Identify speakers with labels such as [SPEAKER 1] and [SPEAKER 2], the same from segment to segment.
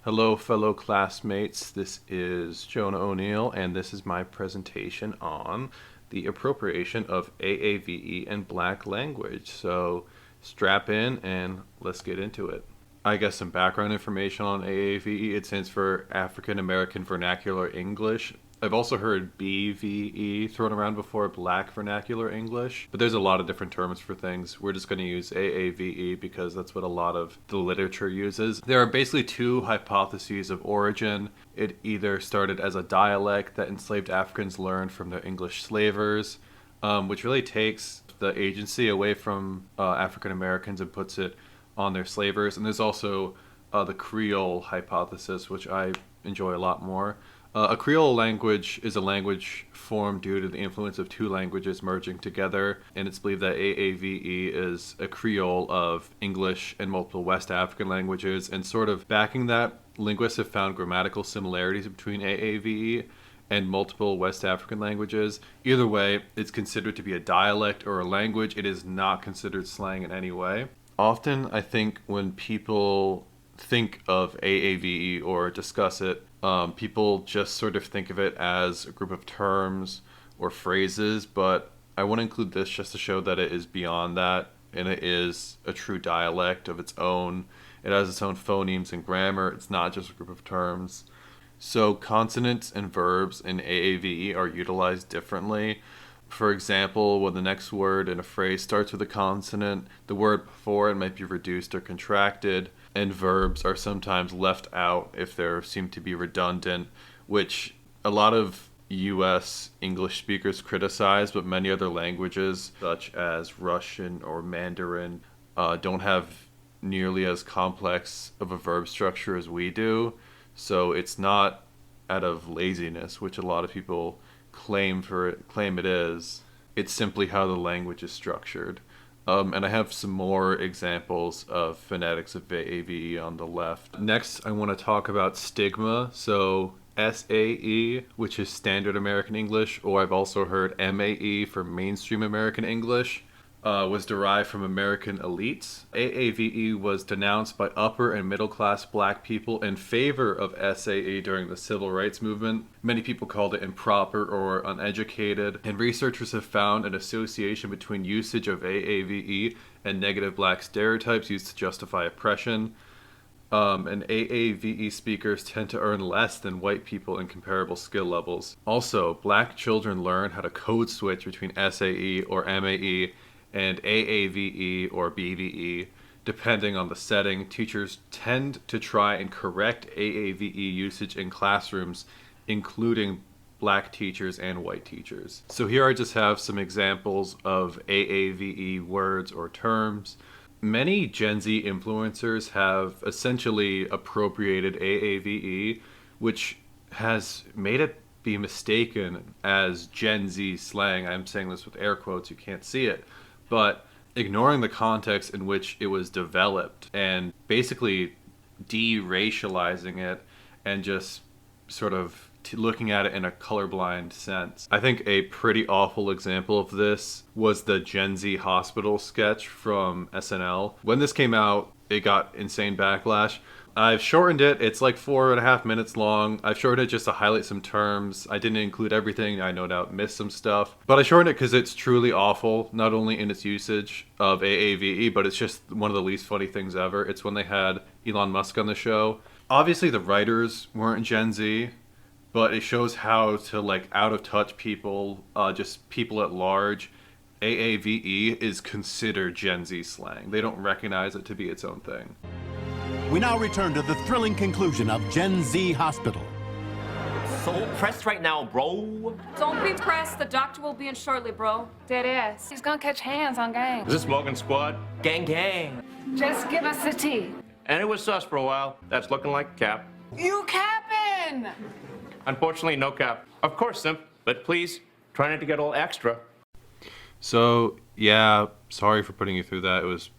[SPEAKER 1] Hello, fellow classmates. This is Jonah O'Neill, and this is my presentation on the appropriation of AAVE and Black language. So strap in and let's get into it. I guess some background information on AAVE. It stands for African American Vernacular English. I've also heard BVE thrown around before, Black Vernacular English, but there's a lot of different terms for things. We're just going to use AAVE because that's what a lot of the literature uses. There are basically two hypotheses of origin. It either started as a dialect that enslaved Africans learned from their English slavers, which really takes the agency away from African Americans and puts it on their slavers. And there's also the Creole hypothesis, which I enjoy a lot more. A Creole language is a language formed due to the influence of two languages merging together, and it's believed that AAVE is a Creole of English and multiple West African languages, and sort of backing that, linguists have found grammatical similarities between AAVE and multiple West African languages. Either way, it's considered to be a dialect or a language. It is not considered slang in any way. Often, I think when people think of AAVE or discuss it, people just sort of think of it as a group of terms or phrases, but I want to include this just to show that it is beyond that, and it is a true dialect of its own. It has its own phonemes and grammar. It's not just a group of terms. So consonants and verbs in AAVE are utilized differently. For example, when the next word in a phrase starts with a consonant, the word before it might be reduced or contracted, and verbs are sometimes left out if they seem to be redundant, which a lot of US English speakers criticize, but many other languages, such as Russian or Mandarin, don't have nearly as complex of a verb structure as we do. So it's not out of laziness, which a lot of people claim it is. It's simply how the language is structured. And I have some more examples of phonetics of AAVE on the left. Next, I want to talk about stigma. So SAE, which is Standard American English, or I've also heard MAE for Mainstream American English, was derived from American elites. AAVE was denounced by upper and middle class Black people in favor of SAE during the Civil Rights Movement. Many people called it improper or uneducated, and researchers have found an association between usage of AAVE and negative Black stereotypes used to justify oppression. And AAVE speakers tend to earn less than white people in comparable skill levels. Also, Black children learn how to code switch between SAE or MAE and AAVE or BVE. Depending on the setting, teachers tend to try and correct AAVE usage in classrooms, including Black teachers and white teachers. So here I just have some examples of AAVE words or terms. Many Gen Z influencers have essentially appropriated AAVE, which has made it be mistaken as Gen Z slang. I'm saying this with air quotes, you can't see it. But ignoring the context in which it was developed and basically de-racializing it and just sort of looking at it in a colorblind sense. I think a pretty awful example of this was the Gen Z hospital sketch from SNL. When this came out, it got insane backlash. I've shortened it. It's like 4.5 minutes long. I've shortened it just to highlight some terms. I didn't include everything. I no doubt missed some stuff. But I shortened it because it's truly awful, not only in its usage of AAVE, but it's just one of the least funny things ever. It's when they had Elon Musk on the show. Obviously, the writers weren't Gen Z, but it shows how to, like, out-of-touch people, just people at large, AAVE is considered Gen Z slang. They don't recognize it to be its own thing.
[SPEAKER 2] We now return to the thrilling conclusion of Gen Z Hospital.
[SPEAKER 3] So pressed right now, bro.
[SPEAKER 4] Don't be pressed. The doctor will be in shortly, bro.
[SPEAKER 5] Dead ass. He's gonna catch hands on gang.
[SPEAKER 3] Is this smoking squad? Gang, gang.
[SPEAKER 5] Just give us the tea.
[SPEAKER 3] And it was sus for a while. That's looking like cap.
[SPEAKER 5] You capping!
[SPEAKER 3] Unfortunately, no cap. Of course, simp. But please, try not to get a little extra.
[SPEAKER 1] So, yeah, sorry for putting you through that. It's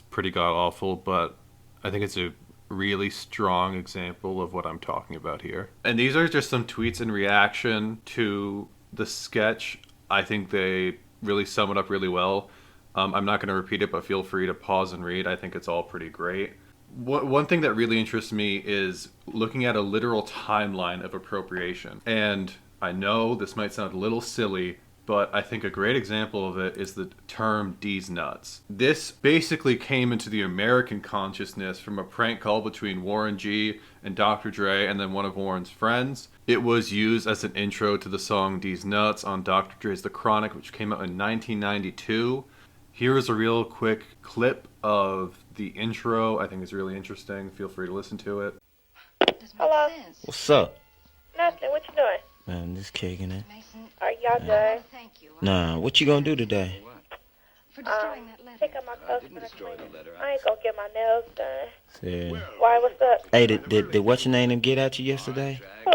[SPEAKER 1] pretty god-awful, but I think it's a really strong example of what I'm talking about here. And these are just some tweets in reaction to the sketch. I think they really sum it up really well. I'm not going to repeat it, but feel free to pause and read. I think it's all pretty great. One thing that really interests me is looking at a literal timeline of appropriation. And I know this might sound a little silly, but I think a great example of it is the term "D's nuts." This basically came into the American consciousness from a prank call between Warren G and Dr. Dre and then one of Warren's friends. It was used as an intro to the song "D's Nuts" on Dr. Dre's The Chronic, which came out in 1992. Here is a real quick clip of the intro. I think it's really interesting. Feel free to listen to it.
[SPEAKER 6] Hello.
[SPEAKER 7] What's up?
[SPEAKER 6] Nothing. What you doing?
[SPEAKER 7] Man, just kicking it.
[SPEAKER 6] Are y'all done?
[SPEAKER 7] Nah, what you gonna do today?
[SPEAKER 6] Pick up my clothes for the cleaning. I ain't gonna get my nails done.
[SPEAKER 7] See.
[SPEAKER 6] Why? What's up?
[SPEAKER 7] Hey, did what's your name get at you yesterday?
[SPEAKER 6] Who?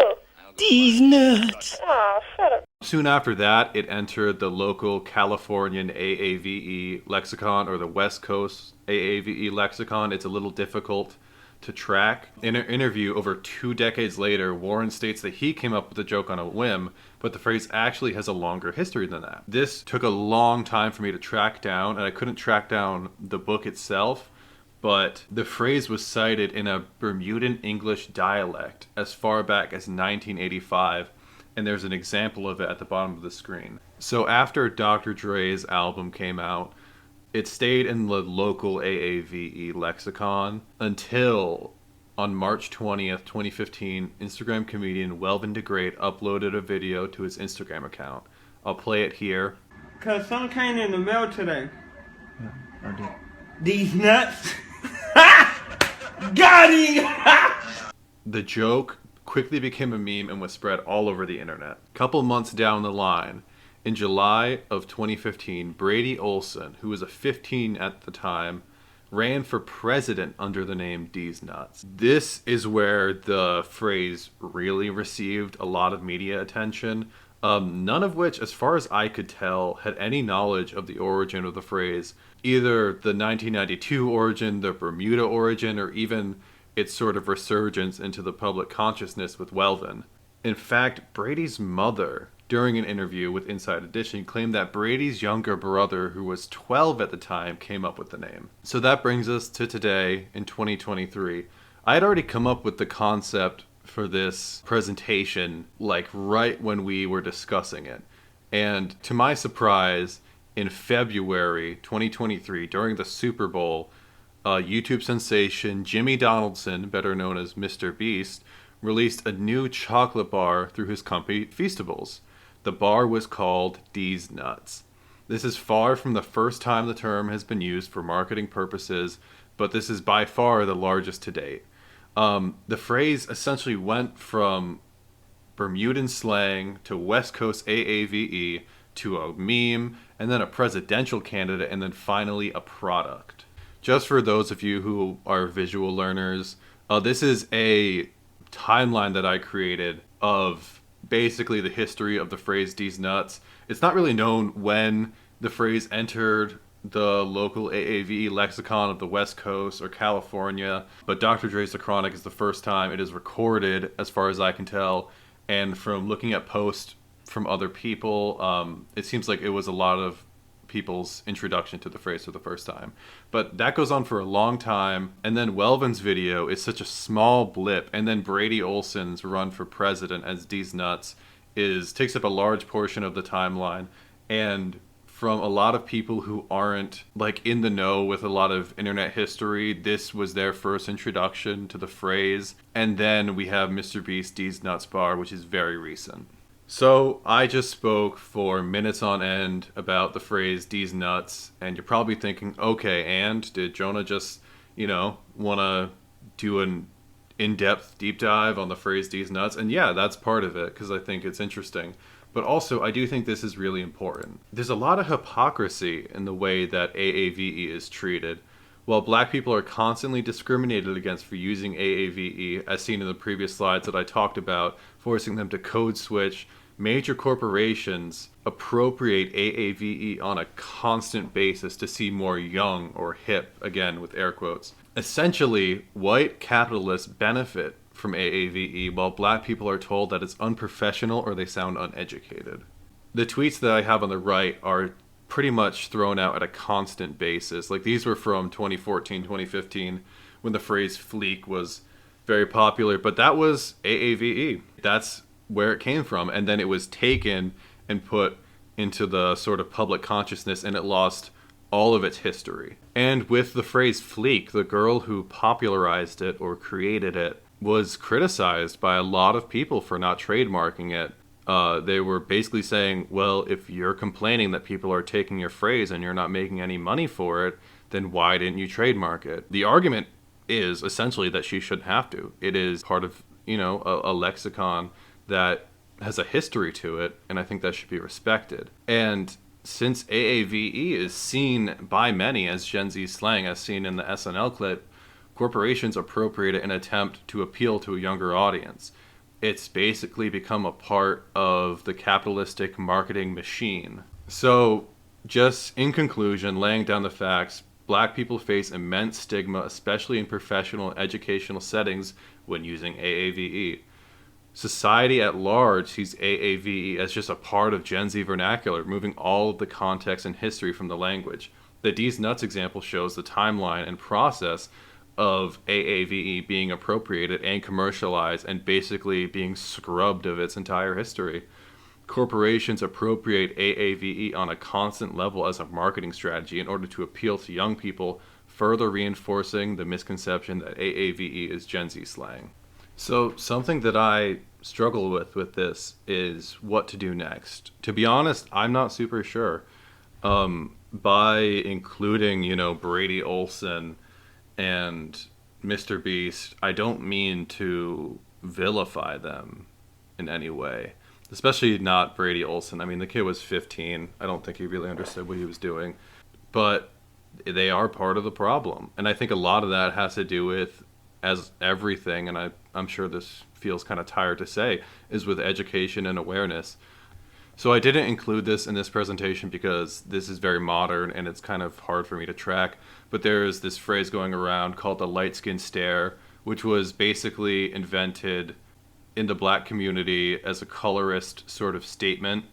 [SPEAKER 7] These nuts.
[SPEAKER 6] Aw, shut up.
[SPEAKER 1] Soon after that, it entered the local Californian AAVE lexicon or the West Coast AAVE lexicon. It's a little difficult to track. In an interview over 2 decades later, Warren states that he came up with the joke on a whim, but the phrase actually has a longer history than that. This took a long time for me to track down, and I couldn't track down the book itself, but the phrase was cited in a Bermudan English dialect as far back as 1985, and there's an example of it at the bottom of the screen. So after Dr. Dre's album came out, it stayed in the local AAVE lexicon until on March 20th, 2015, Instagram comedian Welvin DeGrade uploaded a video to his Instagram account. I'll play it here.
[SPEAKER 8] Cause something came in the mail today. I did. These nuts. Got him!
[SPEAKER 1] The joke quickly became a meme and was spread all over the internet. A couple months down the line, in July of 2015, Brady Olson, who was a 15 at the time, ran for president under the name D's Nuts. This is where the phrase really received a lot of media attention, none of which, as far as I could tell, had any knowledge of the origin of the phrase, either the 1992 origin, the Bermuda origin, or even its sort of resurgence into the public consciousness with Welvin. In fact, Brady's mother, during an interview with Inside Edition, claimed that Brady's younger brother, who was 12 at the time, came up with the name. So that brings us to today, in 2023. I had already come up with the concept for this presentation, like right when we were discussing it. And to my surprise, in February 2023, during the Super Bowl, YouTube sensation Jimmy Donaldson, better known as Mr. Beast, released a new chocolate bar through his company Feastables. The bar was called D's Nuts. This is far from the first time the term has been used for marketing purposes, but this is by far the largest to date. The phrase essentially went from Bermudan slang to West Coast AAVE to a meme, and then a presidential candidate, and then finally a product. Just for those of you who are visual learners, this is a timeline that I created of basically the history of the phrase D's Nuts. It's not really known when the phrase entered the local AAVE lexicon of the West Coast or California, but Dr. Dre's The Chronic is the first time it is recorded, as far as I can tell, and from looking at posts from other people, it seems like it was a lot of people's introduction to the phrase for the first time. But that goes on for a long time, and then Welvin's video is such a small blip, and then Brady Olson's run for president as D's Nuts takes up a large portion of the timeline, and from a lot of people who aren't like in the know with a lot of internet history, this was their first introduction to the phrase. And then we have Mr. Beast D's Nuts bar, which is very recent. So I just spoke for minutes on end about the phrase D's Nuts, and you're probably thinking, okay, and did Jonah just, want to do an in-depth deep dive on the phrase D's Nuts? And yeah, that's part of it, because I think it's interesting. But also, I do think this is really important. There's a lot of hypocrisy in the way that AAVE is treated. While black people are constantly discriminated against for using AAVE, as seen in the previous slides that I talked about, forcing them to code switch, major corporations appropriate AAVE on a constant basis to seem more young or hip, again with air quotes. Essentially, white capitalists benefit from AAVE while black people are told that it's unprofessional or they sound uneducated. The tweets that I have on the right are pretty much thrown out at a constant basis. Like these were from 2014, 2015, when the phrase fleek was very popular, but that was AAVE. That's where it came from. And then it was taken and put into the sort of public consciousness, and it lost all of its history. And with the phrase fleek, the girl who popularized it or created it was criticized by a lot of people for not trademarking it. They were basically saying, well, if you're complaining that people are taking your phrase and you're not making any money for it, then why didn't you trademark it? The argument is essentially that she shouldn't have to. It is part of, a lexicon that has a history to it, and I think that should be respected. And since AAVE is seen by many as Gen Z slang, as seen in the SNL clip, corporations appropriate it in an attempt to appeal to a younger audience. It's basically become a part of the capitalistic marketing machine. So, just in conclusion, laying down the facts, Black people face immense stigma, especially in professional and educational settings, when using AAVE. Society at large sees AAVE as just a part of Gen Z vernacular, removing all of the context and history from the language. The D's Nuts example shows the timeline and process of AAVE being appropriated and commercialized and basically being scrubbed of its entire history. Corporations appropriate AAVE on a constant level as a marketing strategy in order to appeal to young people, further reinforcing the misconception that AAVE is Gen Z slang. So something that I struggle with this is what to do next. To be honest, I'm not super sure. By including, Brady Olson and Mr. Beast, I don't mean to vilify them in any way. Especially not Brady Olson. I mean, the kid was 15. I don't think he really understood what he was doing. But they are part of the problem. And I think a lot of that has to do with, as everything, and I'm sure this feels kind of tired to say, is with education and awareness. So I didn't include this in this presentation because this is very modern and it's kind of hard for me to track. But there's this phrase going around called the light skin stare, which was basically invented in the Black community as a colorist sort of statement.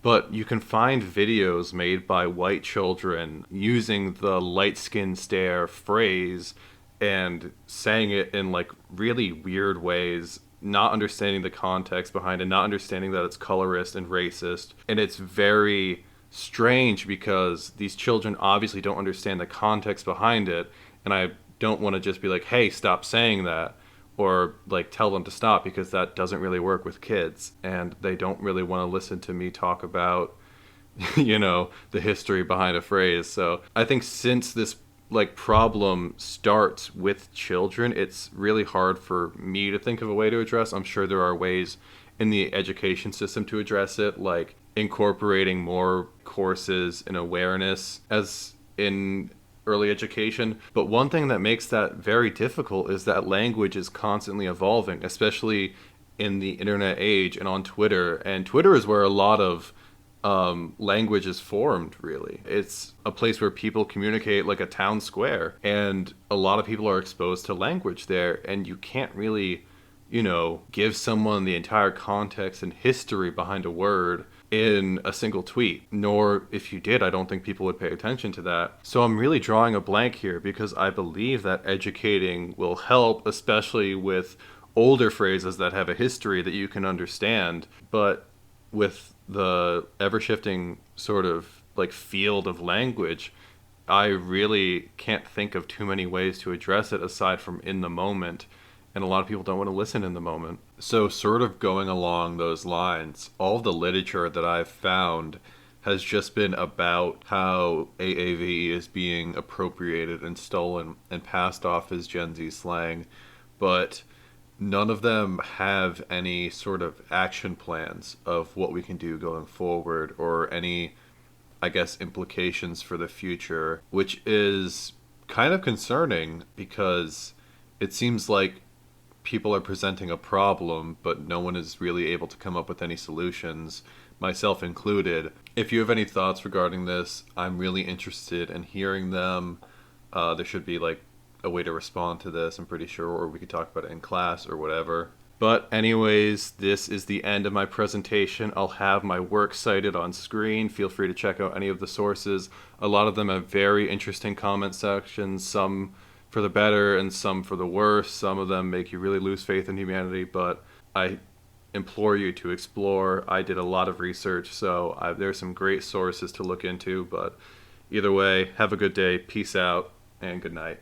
[SPEAKER 1] But you can find videos made by white children using the light skin stare phrase and saying it in like really weird ways, not understanding the context behind it, not understanding that it's colorist and racist. And it's very strange because these children obviously don't understand the context behind it. And I don't want to just be like, hey, stop saying that, or like tell them to stop, because that doesn't really work with kids. And they don't really want to listen to me talk about, the history behind a phrase. So I think since this problem starts with children, it's really hard for me to think of a way to address. I'm sure there are ways in the education system to address it, like incorporating more courses in awareness as in early education. But one thing that makes that very difficult is that language is constantly evolving, especially in the internet age and on Twitter. And Twitter is where a lot of language is formed, really. It's a place where people communicate like a town square, and a lot of people are exposed to language there, and you can't really, give someone the entire context and history behind a word in a single tweet. Nor, if you did, I don't think people would pay attention to that. So I'm really drawing a blank here because I believe that educating will help, especially with older phrases that have a history that you can understand. But with the ever-shifting sort of field of language, I really can't think of too many ways to address it aside from in the moment. And a lot of people don't want to listen in the moment. So sort of going along those lines, all of the literature that I've found has just been about how AAVE is being appropriated and stolen and passed off as Gen Z slang. But none of them have any sort of action plans of what we can do going forward, or any, implications for the future, which is kind of concerning because it seems like people are presenting a problem, but no one is really able to come up with any solutions, myself included. If you have any thoughts regarding this, I'm really interested in hearing them. There should be a way to respond to this, I'm pretty sure, or we could talk about it in class or whatever. But anyways, this is the end of my presentation. I'll have my work cited on screen. Feel free to check out any of the sources. A lot of them have very interesting comment sections. Some for the better and some for the worse. Some of them make you really lose faith in humanity, but I implore you to explore. I did a lot of research, so there's some great sources to look into, but either way, have a good day, peace out, and good night.